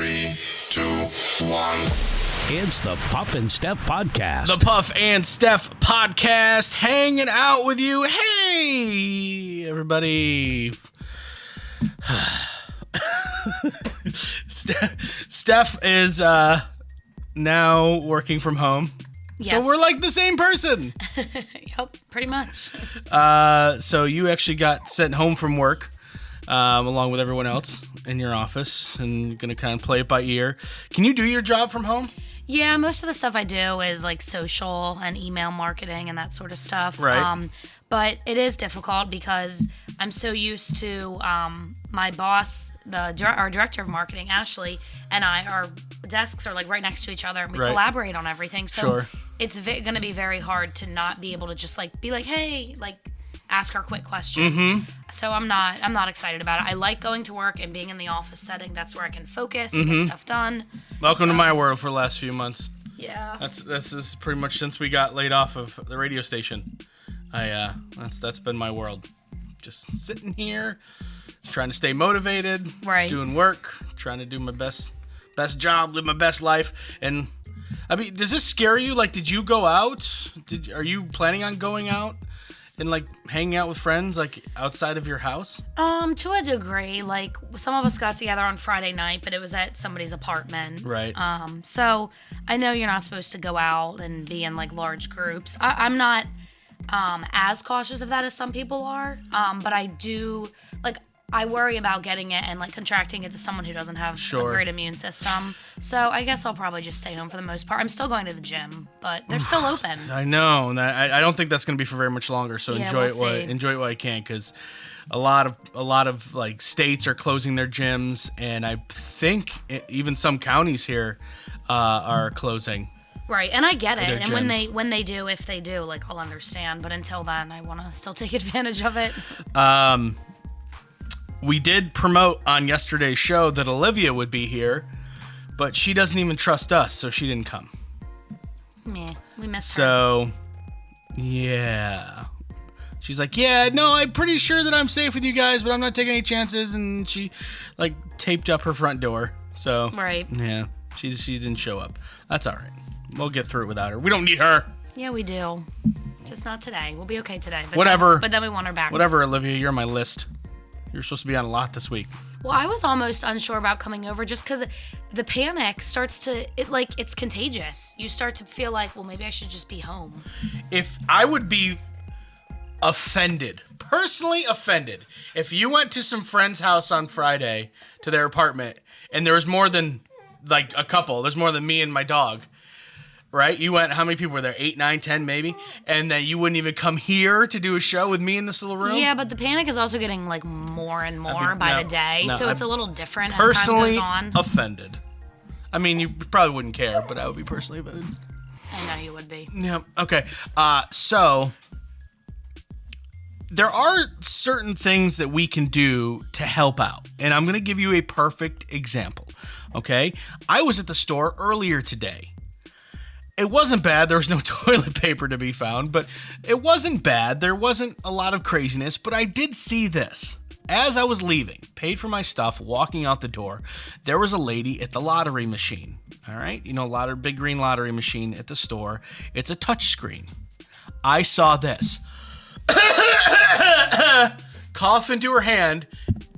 3, 2, 1. It's the Puff and Steph Podcast. The Puff and Steph Podcast, hanging out with you. Hey, everybody. Steph is now working from home. Yes. So we're like the same person. Yep, pretty much. So you actually got sent home from work along with everyone else in your office, and you're going to kind of play it by ear. Can you do your job from home? Yeah, most of the stuff I do is like social and email marketing and that sort of stuff. Right. But it is difficult because I'm so used to my boss, our director of marketing, Ashley, and our desks are like right next to each other, and we collaborate on everything. So it's going to be very hard to not be able to just like be like, hey, like ask her quick questions. Mm-hmm. So I'm not excited about it. I like going to work and being in the office setting. That's where I can focus and get stuff done. Welcome to my world for the last few months. Yeah. This is pretty much since we got laid off of the radio station. That's been my world. Just sitting here, trying to stay motivated, doing work, trying to do my best job, live my best life. And I mean, does this scare you? Like, did you go out? Are you planning on going out and like hanging out with friends like outside of your house? To a degree. Like some of us got together on Friday night, but it was at somebody's apartment. Right. So I know you're not supposed to go out and be in like large groups. I'm not as cautious of that as some people are. But I do I worry about getting it and like contracting it to someone who doesn't have a great immune system. So I guess I'll probably just stay home for the most part. I'm still going to the gym, but they're still open. I know. I don't think that's going to be for very much longer. So enjoy it while you can, because a lot of like states are closing their gyms, and I think even some counties here are closing. Right, and I get it. And when they do, if they do, like I'll understand. But until then, I want to still take advantage of it. We did promote on yesterday's show that Olivia would be here, but she doesn't even trust us, so she didn't come. Meh, we missed her. So, yeah. She's like, yeah, no, I'm pretty sure that I'm safe with you guys, but I'm not taking any chances. And she, like, taped up her front door. So, yeah, she didn't show up. That's all right. We'll get through it without her. We don't need her. Yeah, we do. Just not today. We'll be okay today. But Whatever. But then we want her back. Whatever, Olivia. You're on my list. You're supposed to be on a lot this week. Well, I was almost unsure about coming over just because the panic starts to, it's contagious. You start to feel like, well, maybe I should just be home. If I would be personally offended, if you went to some friend's house on Friday to their apartment and there was more than like a couple, there's more than me and my dog, right? You went, how many people were there? 8, 9, 10 maybe? And then you wouldn't even come here to do a show with me in this little room? Yeah, but the panic is also getting like more and more by the day. So it's a little different as personally time goes on. Offended. I mean, you probably wouldn't care, but I would be personally offended. I know you would be. Yeah, okay. So there are certain things that we can do to help out. And I'm going to give you a perfect example, okay? I was at the store earlier today. It wasn't bad. There was no toilet paper to be found, but it wasn't bad. There wasn't a lot of craziness, but I did see this. As I was leaving, paid for my stuff, walking out the door, there was a lady at the lottery machine. All right? You know, big green lottery machine at the store. It's a touch screen. I saw this. Cough into her hand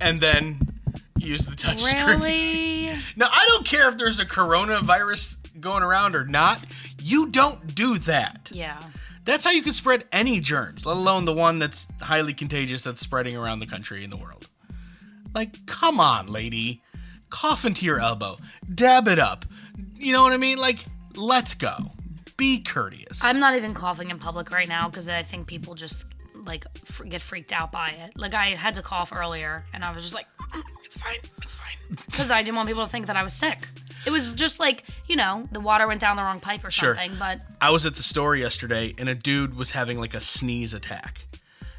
and then use the touch screen. Really? Now, I don't care if there's a coronavirus going around or not. You don't do that. Yeah. That's how you can spread any germs, let alone the one that's highly contagious that's spreading around the country and the world. Like, come on, lady. Cough into your elbow. Dab it up. You know what I mean? Like, let's go. Be courteous. I'm not even coughing in public right now because I think people just like get freaked out by it. Like I had to cough earlier and I was just like, it's fine. Because I didn't want people to think that I was sick. It was just like, you know, the water went down the wrong pipe or something, but... I was at the store yesterday, and a dude was having, like, a sneeze attack.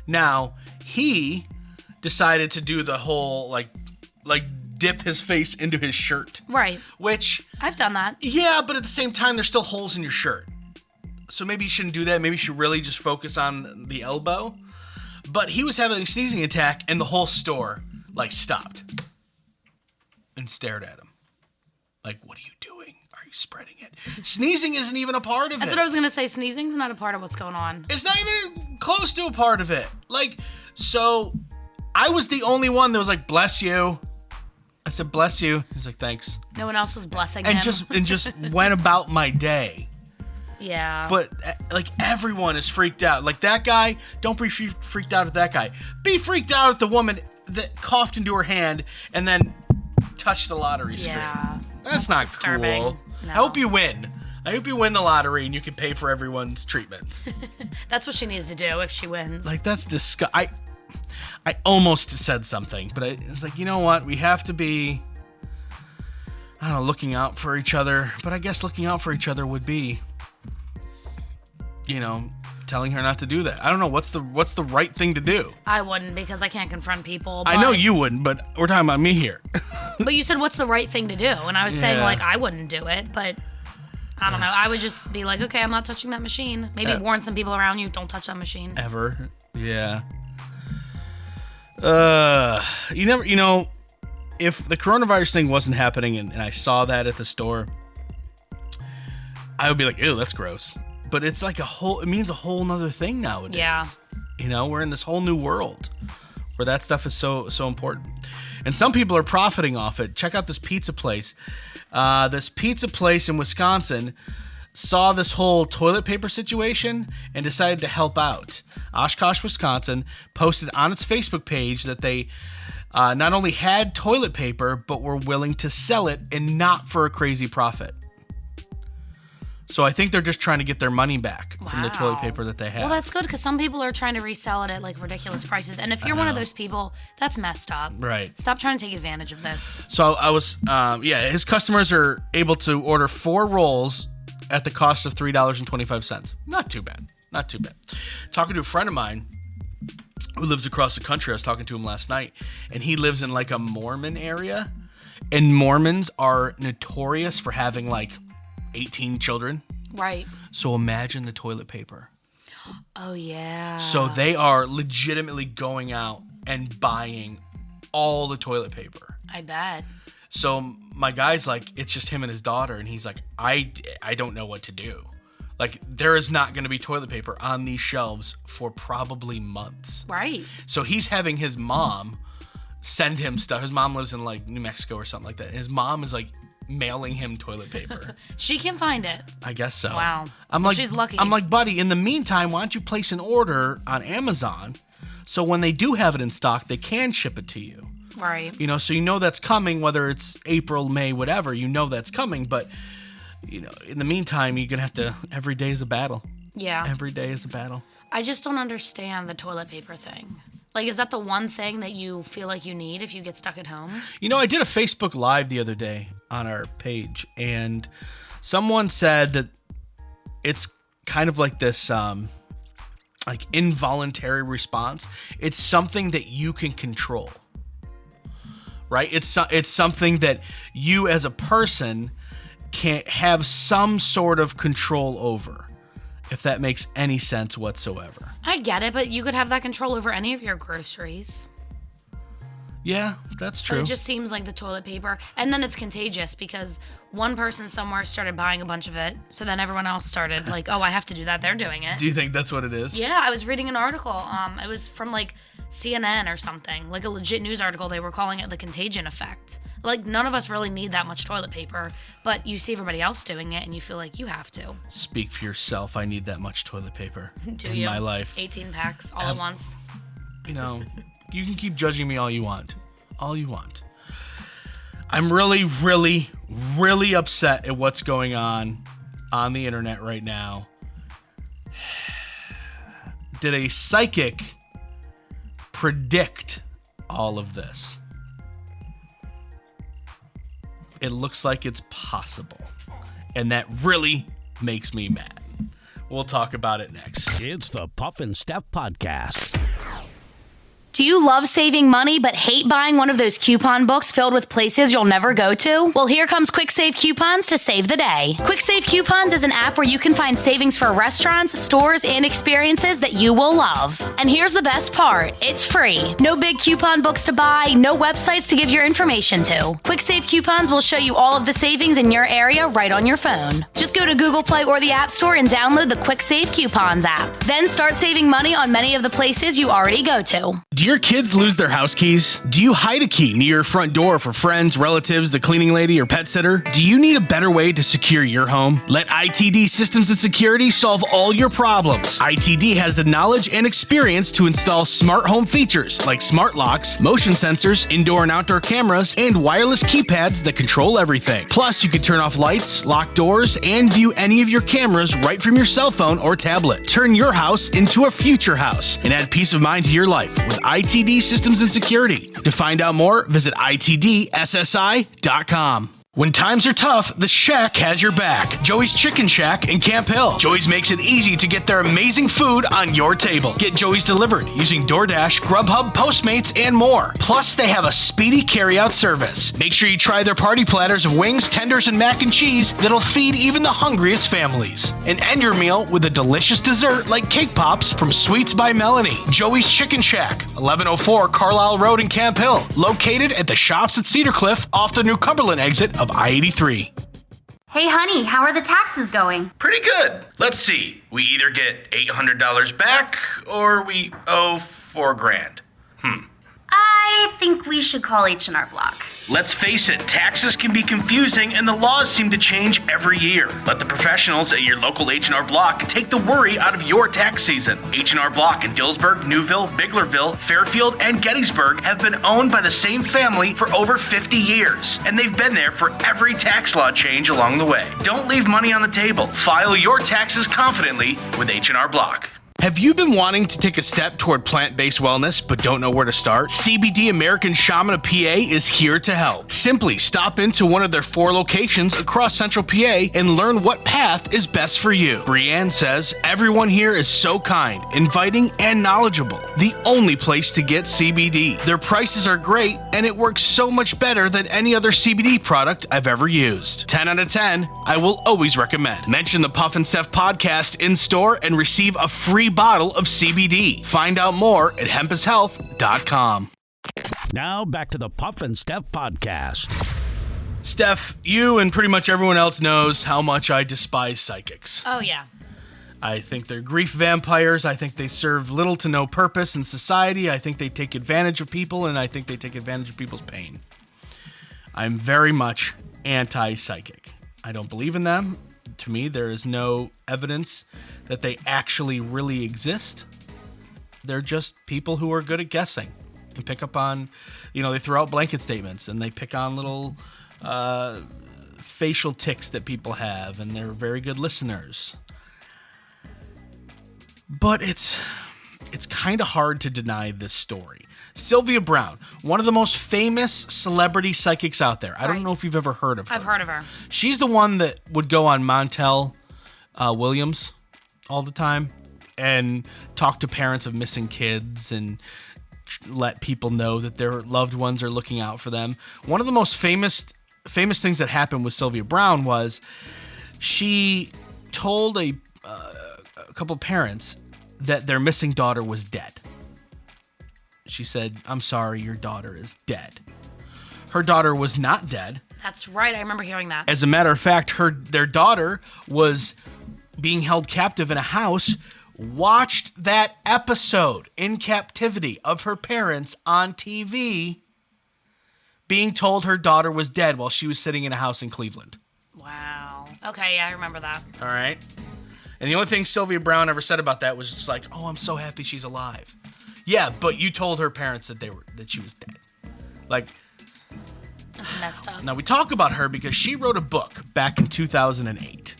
Now, he decided to do the whole, like dip his face into his shirt. Right. Which... I've done that. Yeah, but at the same time, there's still holes in your shirt. So maybe you shouldn't do that. Maybe you should really just focus on the elbow. But he was having a sneezing attack, and the whole store, like, stopped and stared at him. Like, what are you doing? Are you spreading it? Sneezing isn't even a part of That's it. what I was going to say. Sneezing's not a part of what's going on. It's not even close to a part of it. Like, so I was the only one that was like, bless you. I said, bless you. He's like, thanks. No one else was blessing And him. just went about my day. Yeah. But like everyone is freaked out. Like that guy, don't be freaked out at that guy. Be freaked out at the woman that coughed into her hand and then touched the lottery screen. Yeah. That's not disturbing. cool. No. I hope you win. I hope you win the lottery and you can pay for everyone's treatments. That's what she needs to do if she wins. Like that's disgusting. I almost said something, but it's like, you know what? We have to be, I don't know, looking out for each other. But I guess looking out for each other would be, you know, telling her not to do that. I don't know. What's the right thing to do? I wouldn't because I can't confront people. I know you wouldn't, but we're talking about me here. But you said what's the right thing to do? And I was saying, Yeah. like, I wouldn't do it, but I don't know. I would just be like, okay, I'm not touching that machine. Maybe warn some people around you, don't touch that machine. Ever. Yeah. You know, if the coronavirus thing wasn't happening and I saw that at the store, I would be like, ew, that's gross. But it's like it means a whole nother thing nowadays. Yeah. You know, we're in this whole new world where that stuff is so important. And some people are profiting off it. Check out this pizza place. This pizza place in Wisconsin saw this whole toilet paper situation and decided to help out. Oshkosh, Wisconsin posted on its Facebook page that they not only had toilet paper, but were willing to sell it and not for a crazy profit. So I think they're just trying to get their money back from the toilet paper that they have. Well, that's good because some people are trying to resell it at like ridiculous prices. And if you're one of those people, that's messed up. Right. Stop trying to take advantage of this. So I was, his customers are able to order 4 rolls at the cost of $3.25. Not too bad. Not too bad. Talking to a friend of mine who lives across the country, I was talking to him last night, and he lives in like a Mormon area. And Mormons are notorious for having like 18 children. Right. So imagine the toilet paper. Oh, yeah. So they are legitimately going out and buying all the toilet paper. I bet. So my guy's like, it's just him and his daughter. And he's like, I don't know what to do. Like, there is not going to be toilet paper on these shelves for probably months. Right. So he's having his mom send him stuff. His mom lives in like New Mexico or something like that. And his mom is like mailing him toilet paper. She can find it. I guess so. Wow. I'm Well, like, she's lucky. I'm like, buddy, in the meantime, why don't you place an order on Amazon so when they do have it in stock, they can ship it to you. Right. You know, so you know that's coming, whether it's April, May, whatever, you know that's coming. But, you know, in the meantime, you're going to have to, every day is a battle. Yeah. Every day is a battle. I just don't understand the toilet paper thing. Like, is that the one thing that you feel like you need if you get stuck at home? You know, I did a Facebook Live the other day on our page, and someone said that it's kind of like this, like involuntary response. It's something that you can control, right? It's something that you as a person can have some sort of control over, if that makes any sense whatsoever. I get it, but you could have that control over any of your groceries. Yeah, that's But true. it just seems like the toilet paper. And then it's contagious because one person somewhere started buying a bunch of it. So then everyone else started like, oh, I have to do that. They're doing it. Do you think that's what it is? Yeah, I was reading an article. It was from like CNN or something, like a legit news article. They were calling it the contagion effect. Like, none of us really need that much toilet paper, but you see everybody else doing it and you feel like you have to. Speak for yourself. I need that much toilet paper Do in you? my life. 18 packs all at once. You know, you can keep judging me all you want. All you want. I'm really, really, really upset at what's going on the internet right now. Did a psychic predict all of this? It looks like it's possible. And that really makes me mad. We'll talk about it next. It's the Puff and Steph Podcast. Do you love saving money but hate buying one of those coupon books filled with places you'll never go to? Well, here comes Quick Save Coupons to save the day. Quick Save Coupons is an app where you can find savings for restaurants, stores, and experiences that you will love. And here's the best part. It's free. No big coupon books to buy, no websites to give your information to. Quick Save Coupons will show you all of the savings in your area right on your phone. Just go to Google Play or the App Store and download the Quick Save Coupons app. Then start saving money on many of the places you already go to. Do your kids lose their house keys? Do you hide a key near your front door for friends, relatives, the cleaning lady, or pet sitter? Do you need a better way to secure your home? Let ITD Systems and Security solve all your problems. ITD has the knowledge and experience to install smart home features like smart locks, motion sensors, indoor and outdoor cameras, and wireless keypads that control everything. Plus, you can turn off lights, lock doors, and view any of your cameras right from your cell phone or tablet. Turn your house into a future house and add peace of mind to your life with ITD Systems and Security. To find out more, visit itdssi.com. When times are tough, the Shack has your back. Joey's Chicken Shack in Camp Hill. Joey's makes it easy to get their amazing food on your table. Get Joey's delivered using DoorDash, Grubhub, Postmates, and more. Plus, they have a speedy carryout service. Make sure you try their party platters of wings, tenders, and mac and cheese that'll feed even the hungriest families. And end your meal with a delicious dessert like cake pops from Sweets by Melanie. Joey's Chicken Shack, 1104 Carlisle Road in Camp Hill. Located at the shops at Cedar Cliff off the New Cumberland exit of I-83. Hey honey, how are the taxes going? Pretty good. Let's see. We either get $800 back or we owe $4,000. I think we should call H&R Block. Let's face it, taxes can be confusing and the laws seem to change every year. Let the professionals at your local H&R Block take the worry out of your tax season. H&R Block in Dillsburg, Newville, Biglerville, Fairfield, and Gettysburg have been owned by the same family for over 50 years, and they've been there for every tax law change along the way. Don't leave money on the table. File your taxes confidently with H&R Block. Have you been wanting to take a step toward plant-based wellness but don't know where to start? CBD American Shaman of PA is here to help. Simply stop into one of their 4 locations across Central PA and learn what path is best for you. Brianne says, everyone here is so kind, inviting, and knowledgeable. The only place to get CBD. Their prices are great and it works so much better than any other CBD product I've ever used. 10 out of 10, I will always recommend. Mention the Puff and Steph podcast in store and receive a free bottle of CBD. Find out more at hempashealth.com. Now back to the Puff and Steph podcast. Steph, you and pretty much everyone else knows how much I despise psychics. Oh, yeah. I think they're grief vampires. I think they serve little to no purpose in society. I think they take advantage of people, and I think they take advantage of people's pain. I'm very much anti-psychic. I don't believe in them. To me, there is no evidence that they actually really exist. They're just people who are good at guessing and pick up on, they throw out blanket statements and they pick on little facial tics that people have, and they're very good listeners. But it's kind of hard to deny this story. Sylvia Browne, one of the most famous celebrity psychics out there. I don't know if you've ever heard of her. I've heard of her. She's the one that would go on Montel Williams all the time and talk to parents of missing kids and let people know that their loved ones are looking out for them. One of the most famous things that happened with Sylvia Browne was she told a couple parents that their missing daughter was dead. She said, "I'm sorry, your daughter is dead." Her daughter was not dead. That's right. I remember hearing that. As a matter of fact, their daughter was being held captive in a house, watched that episode in captivity of her parents on TV being told her daughter was dead while she was sitting in a house in Cleveland. Wow. Okay, yeah, I remember that. All right. And the only thing Sylvia Browne ever said about that was just like, "Oh, I'm so happy she's alive." Yeah, but you told her parents that she was dead. Like, that's messed up. Now we talk about her because she wrote a book back in 2008.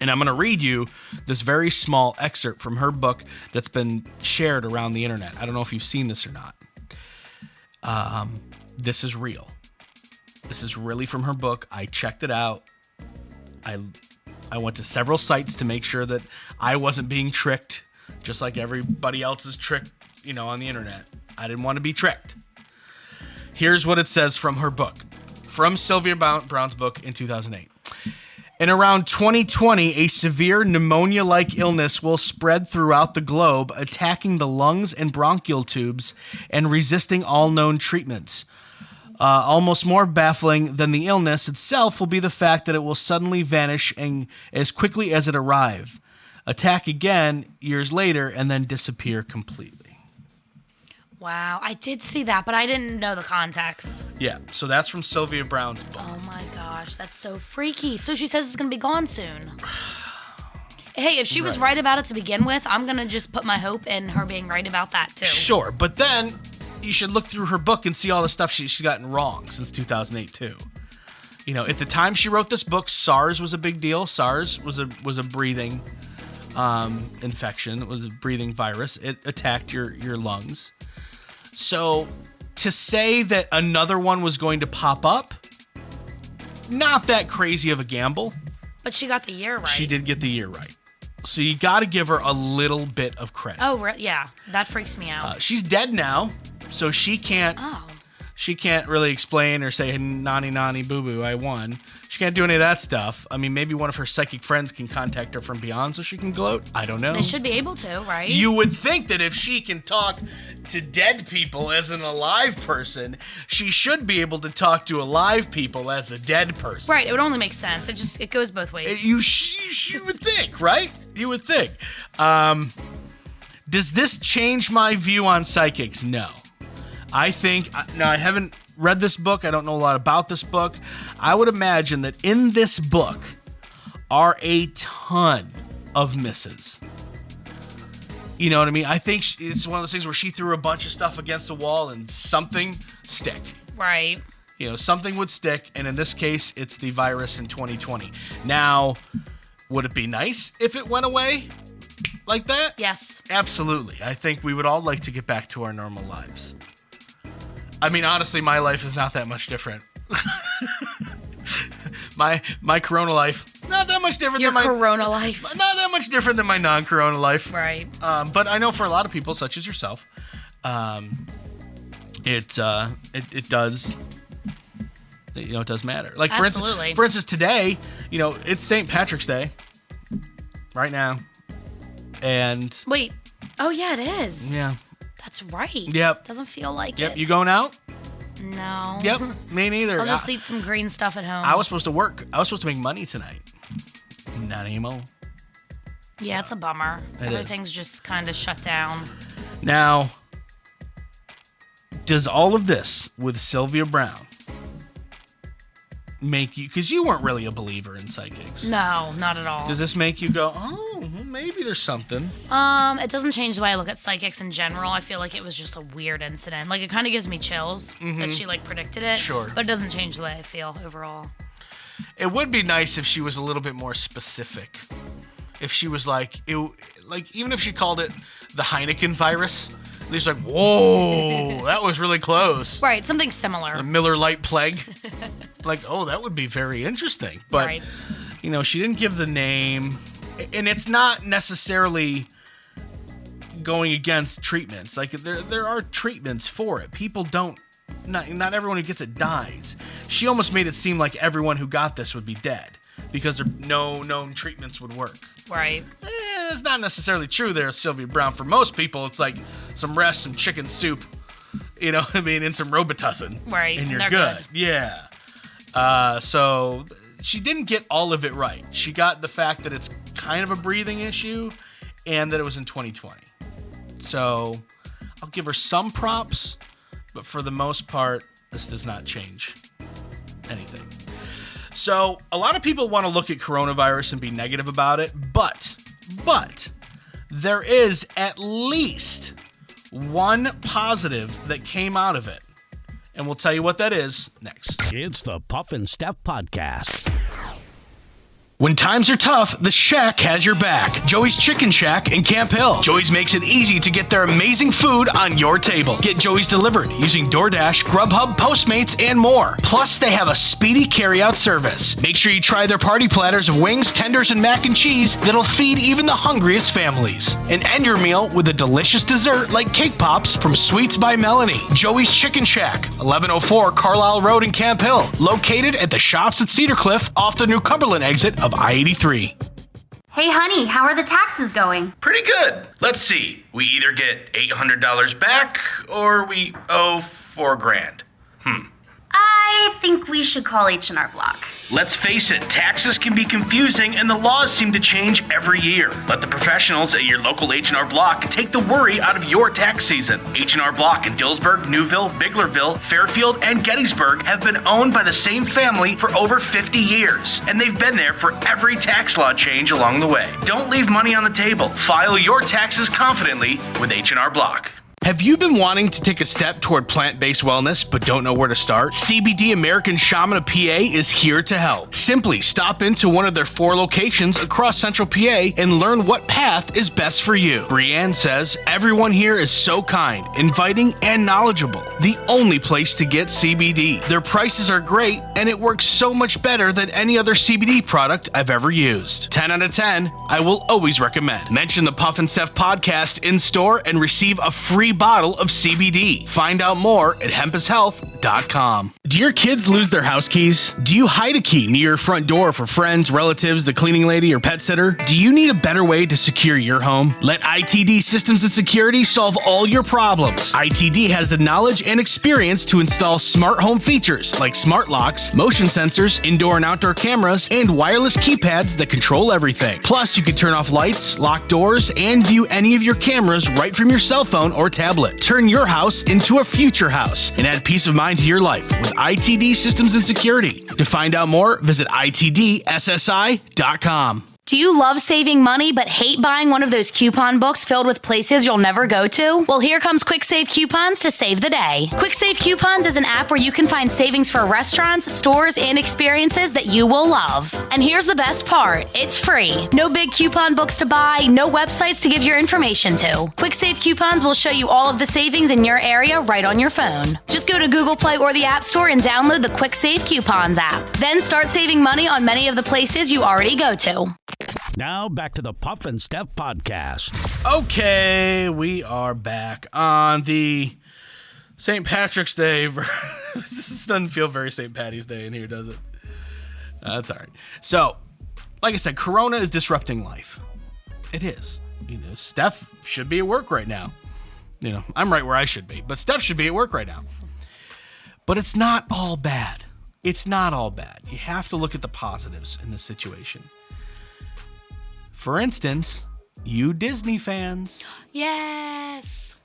And I'm going to read you this very small excerpt from her book that's been shared around the internet. I don't know if you've seen this or not. This is real. This is really from her book. I checked it out. I went to several sites to make sure that I wasn't being tricked, just like everybody else is tricked on the internet. I didn't want to be tricked. Here's what it says from her book, from Sylvia Browne's book in 2008. In around 2020, a severe pneumonia-like illness will spread throughout the globe, attacking the lungs and bronchial tubes and resisting all known treatments. Almost more baffling than the illness itself will be the fact that it will suddenly vanish and as quickly as it arrived, attack again years later, and then disappear completely. Wow, I did see that, but I didn't know the context. Yeah, so that's from Sylvia Browne's book. Oh my gosh, that's so freaky. So she says it's going to be gone soon. Hey, if she was right about it to begin with, I'm going to just put my hope in her being right about that too. Sure, but then you should look through her book and see all the stuff she's gotten wrong since 2008 too. At the time she wrote this book, SARS was a big deal. SARS was a breathing infection. It was a breathing virus. It attacked your lungs. So to say that another one was going to pop up, not that crazy of a gamble. But she got the year right. She did get the year right. So you got to give her a little bit of credit. Oh, yeah. That freaks me out. She's dead now, so she can't. Oh. She can't really explain or say, nani, boo-boo, I won. She can't do any of that stuff. I mean, maybe one of her psychic friends can contact her from beyond so she can gloat. I don't know. They should be able to, right? You would think that if she can talk to dead people as an alive person, she should be able to talk to alive people as a dead person. Right, it would only make sense. It goes both ways. You would think, right? You would think. Does this change my view on psychics? No. I think, now I haven't read this book. I don't know a lot about this book. I would imagine that in this book are a ton of misses. You know what I mean? I think it's one of those things where she threw a bunch of stuff against the wall and something stick. Right. Something would stick. And in this case, it's the virus in 2020. Now, would it be nice if it went away like that? Yes. Absolutely. I think we would all like to get back to our normal lives. I mean, honestly, my life is not that much different. my corona life, not that much different than my corona life. Not that much different than my non-corona life. Right. But I know for a lot of people, such as yourself, it does. It does matter. Like for instance, today, it's St. Patrick's Day, right now, and wait. Oh yeah, it is. Yeah. That's right. Yep. Doesn't feel like it. Yep. You going out? No. Yep. Me neither. I'll just eat some green stuff at home. I was supposed to work. I was supposed to make money tonight. Not anymore. Yeah, it's a bummer. Everything's just kind of shut down. Now, does all of this with Sylvia Browne make you, because you weren't really a believer in psychics. No, not at all. Does this make you go, oh, maybe there's something? It doesn't change the way I look at psychics in general. I feel like it was just a weird incident. Like, it kind of gives me chills that she, predicted it. Sure. But it doesn't change the way I feel overall. It would be nice if she was a little bit more specific. If she was even if she called it the Heineken virus, at least whoa, that was really close. Right, something similar. The Miller Lite Plague. That would be very interesting. But, right. She didn't give the name. And it's not necessarily going against treatments. There are treatments for it. People don't, not everyone who gets it dies. She almost made it seem like everyone who got this would be dead because no known treatments would work. Right. It's not necessarily true there, Sylvia Browne. For most people, it's like some rest, some chicken soup, and some Robitussin. Right. And you're good. Yeah. So she didn't get all of it right. She got the fact that it's kind of a breathing issue and that it was in 2020. So I'll give her some props, but for the most part, this does not change anything. So a lot of people want to look at coronavirus and be negative about it, but there is at least one positive that came out of it. And we'll tell you what that is next. It's the Puff and Steph Podcast. When times are tough, the Shack has your back. Joey's Chicken Shack in Camp Hill. Joey's makes it easy to get their amazing food on your table. Get Joey's delivered using DoorDash, Grubhub, Postmates, and more. Plus, they have a speedy carryout service. Make sure you try their party platters of wings, tenders, and mac and cheese that'll feed even the hungriest families. And end your meal with a delicious dessert like cake pops from Sweets by Melanie. Joey's Chicken Shack, 1104 Carlisle Road in Camp Hill. Located at the shops at Cedar Cliff off the New Cumberland exit of I-83. Hey, honey, how are the taxes going? Pretty good. Let's see. We either get $800 back or we owe $4,000. I think we should call H&R Block. Let's face it, taxes can be confusing and the laws seem to change every year. Let the professionals at your local H&R Block take the worry out of your tax season. H&R Block in Dillsburg, Newville, Biglerville, Fairfield, and Gettysburg have been owned by the same family for over 50 years, and they've been there for every tax law change along the way. Don't leave money on the table. File your taxes confidently with H&R Block. Have you been wanting to take a step toward plant-based wellness but don't know where to start? CBD American Shaman of PA is here to help. Simply stop into one of their 4 locations across Central PA and learn what path is best for you. Brianne says, everyone here is so kind, inviting, and knowledgeable. The only place to get CBD. Their prices are great and it works so much better than any other CBD product I've ever used. 10 out of 10, I will always recommend. Mention the Puff and Steph podcast in store and receive a free bottle of CBD. Find out more at hempushealth.com. Do your kids lose their house keys? Do you hide a key near your front door for friends, relatives, the cleaning lady, or pet sitter? Do you need a better way to secure your home? Let ITD Systems and Security solve all your problems. ITD has the knowledge and experience to install smart home features like smart locks, motion sensors, indoor and outdoor cameras, and wireless keypads that control everything. Plus, you can turn off lights, lock doors, and view any of your cameras right from your cell phone or tablet. Turn your house into a future house and add peace of mind to your life with ITD Systems and Security. To find out more, visit itdssi.com. Do you love saving money but hate buying one of those coupon books filled with places you'll never go to? Well, here comes Quick Save Coupons to save the day. Quick Save Coupons is an app where you can find savings for restaurants, stores, and experiences that you will love. And here's the best part. It's free. No big coupon books to buy, no websites to give your information to. Quick Save Coupons will show you all of the savings in your area right on your phone. Just go to Google Play or the App Store and download the Quick Save Coupons app. Then start saving money on many of the places you already go to. Now back to the Puff and Steph podcast. Okay, we are back on the St. Patrick's Day. This doesn't feel very St. Patty's Day in here, does it? That's all right. So, like I said, Corona is disrupting life. It is. You know, Steph should be at work right now. You know, I'm right where I should be, but Steph should be at work right now. But it's not all bad. It's not all bad. You have to look at the positives in this situation. For instance, you Disney fans. Yes.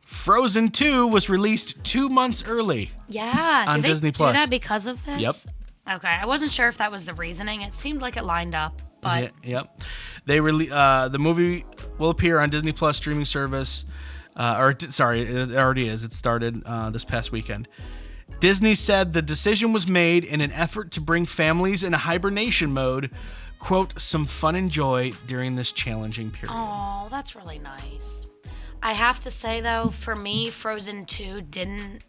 Frozen 2 was released 2 months early. Yeah. On Did Disney they Plus. do that because of this? Yep. Okay. I wasn't sure if that was the reasoning. It seemed like it lined up, but Yep. The movie will appear on Disney Plus streaming service. It already is. It started this past weekend. Disney said the decision was made in an effort to bring families in a hibernation mode, quote, some fun and joy during this challenging period. oh, that's really nice. I have to say though, for me, Frozen 2 didn't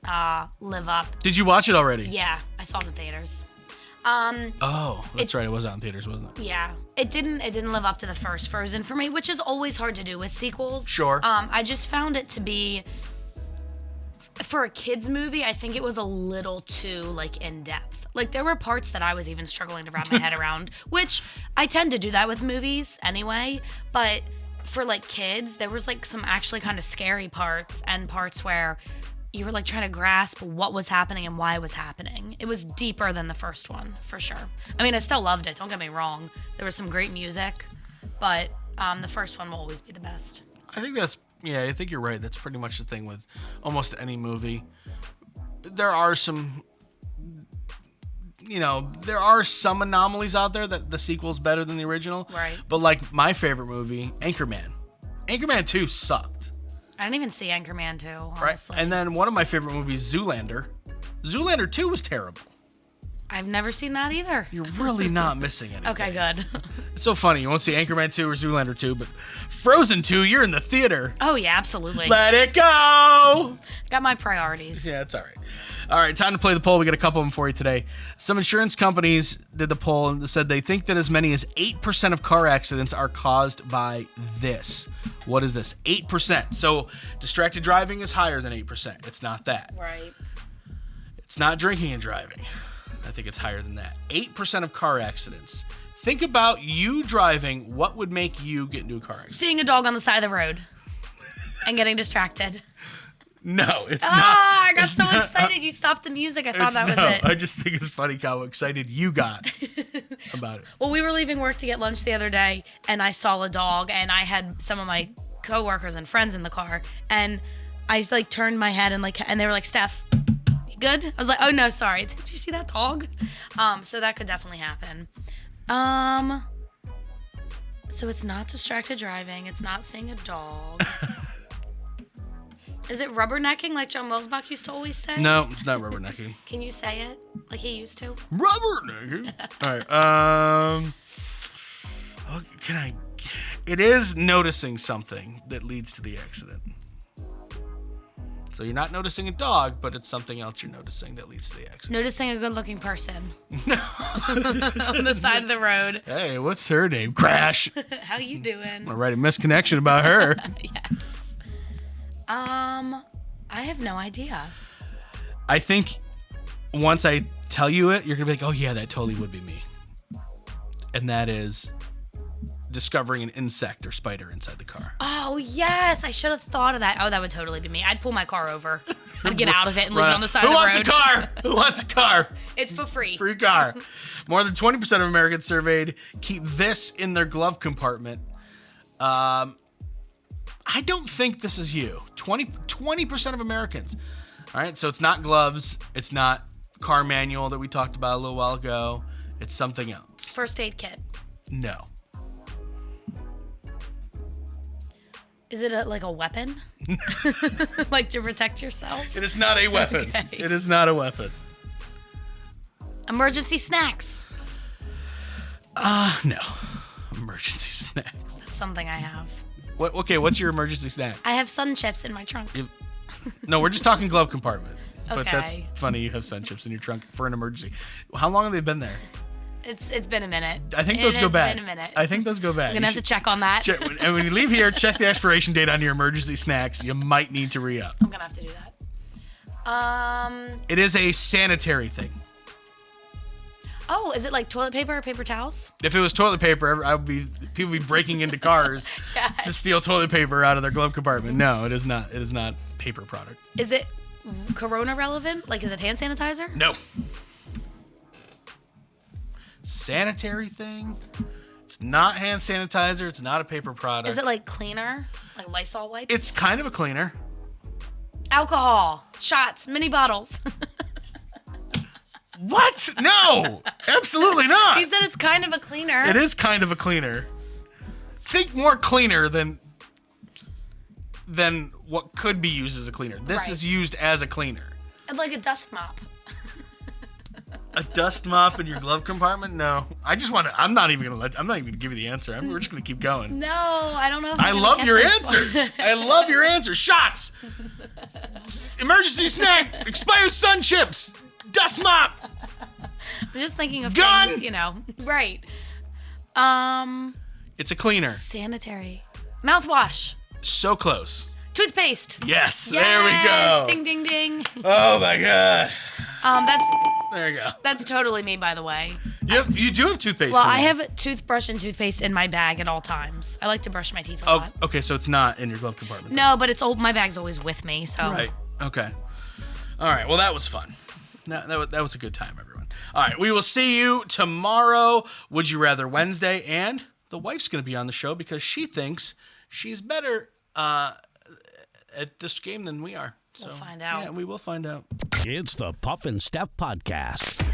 live up. Did you watch it already? Yeah, I saw it in theaters. Oh, that's right. It was out in theaters, wasn't it? Yeah, it didn't live up to the first Frozen for me, which is always hard to do with sequels. Sure. I just found it to be, for a kids movie, I think it was a little too in depth. Like there were parts that I was even struggling to wrap my head around, which I tend to do that with movies anyway, but for kids, there was some actually kind of scary parts and parts where you were trying to grasp what was happening and why it was happening. It was deeper than the first one, for sure. I mean, I still loved it, don't get me wrong. There was some great music, but the first one will always be the best. I think I think you're right. That's pretty much the thing with almost any movie. There are some anomalies out there that the sequel's better than the original. Right. But my favorite movie, Anchorman. Anchorman 2 sucked. I didn't even see Anchorman 2, honestly. Right. And then one of my favorite movies, Zoolander. Zoolander 2 was terrible. I've never seen that either. You're really not missing anything. Okay, good. It's so funny. You won't see Anchorman 2 or Zoolander 2, but Frozen 2, you're in the theater. Oh, yeah, absolutely. Let it go! Got my priorities. Yeah, it's all right. All right, time to play the poll. We got a couple of them for you today. Some insurance companies did the poll and said they think that as many as 8% of car accidents are caused by this. What is this? 8%. So distracted driving is higher than 8%. It's not that. Right. It's not drinking and driving. I think it's higher than that. 8% of car accidents. Think about you driving. What would make you get into a car accident? Seeing a dog on the side of the road and getting distracted. No, it's not. I got so excited. You stopped the music. I thought that was it. I just think it's funny how excited you got about it. Well, we were leaving work to get lunch the other day, and I saw a dog, and I had some of my coworkers and friends in the car, and I just, turned my head and they were like, Steph, you good? I was like, oh no, sorry. Did you see that dog? So that could definitely happen. So it's not distracted driving. It's not seeing a dog. Is it rubbernecking like John Wilsbach used to always say? No, it's not rubbernecking. Can you say it like he used to? Rubbernecking. All right. It is noticing something that leads to the accident. So you're not noticing a dog, but it's something else you're noticing that leads to the accident. Noticing a good-looking person. On the side of the road. Hey, what's her name? Crash. How you doing? I'm gonna write a misconnection about her. Yes. I have no idea. I think once I tell you it, you're gonna be like, oh yeah, that totally would be me. And that is discovering an insect or spider inside the car. Oh, yes. I should have thought of that. Oh, that would totally be me. I'd pull my car over. I'd get out of it and leave it on the side of the road. Who wants a car? Who wants a car? It's for free. Free car. More than 20% of Americans surveyed keep this in their glove compartment. I don't think this is you. 20% of Americans. All right, so it's not gloves. It's not car manual that we talked about a little while ago. It's something else. First aid kit. No. Is it like a weapon? Like to protect yourself? It is not a weapon. Okay. It is not a weapon. Emergency snacks. No. Emergency snacks. That's something I have. What? Okay, what's your emergency snack? I have sun chips in my trunk. No, we're just talking glove compartment. But that's Okay. funny. You have sun chips in your trunk for an emergency. How long have they been there? It's been a minute. I think those go bad. It's been a minute. I think those go bad. I'm gonna have to check on that. And when you leave here, check the expiration date on your emergency snacks. You might need to re-up. I'm gonna have to do that. It is a sanitary thing. Oh, is it like toilet paper or paper towels? If it was toilet paper, people would be breaking into cars Yes. to steal toilet paper out of their glove compartment. No, it is not. It is not paper product. Is it Corona relevant? Like, is it hand sanitizer? No. Sanitary thing. It's not hand sanitizer. It's not a paper product. Is it like cleaner? Like Lysol wipes? It's kind of a cleaner. Alcohol. Shots. Mini bottles. What? No, absolutely not. He said it's kind of a cleaner. It is kind of a cleaner. Think more cleaner than what could be used as a cleaner. This Right. is used as a cleaner. And like a dust mop. A dust mop in your glove compartment? No. I'm not even gonna give you the answer. We're just gonna keep going. No, I don't know if I I'm gonna love get your this answers. one. I love your answers. Shots. Emergency snack. Expired sun chips. Dust mop. I'm just thinking of Gun! things, Right. It's a cleaner. Sanitary. Mouthwash. So close. Toothpaste. Yes. There we Yes, go. Ding, ding, ding. Oh my God. There you go. That's totally me, by the way. You do have toothpaste. Well, in I there. have a toothbrush and toothpaste in my bag at all times. I like to brush my teeth a Oh, lot. okay. So it's not in your glove compartment. No, but my bag's always with me, so. Right. Okay. All right. Well, that was fun. That was a good time, everyone. All right. We will see you tomorrow. Would You Rather Wednesday, and the wife's going to be on the show because she thinks she's better at this game than we are. So, We'll find out. Yeah, we will find out. It's the Puff and Steph Podcast.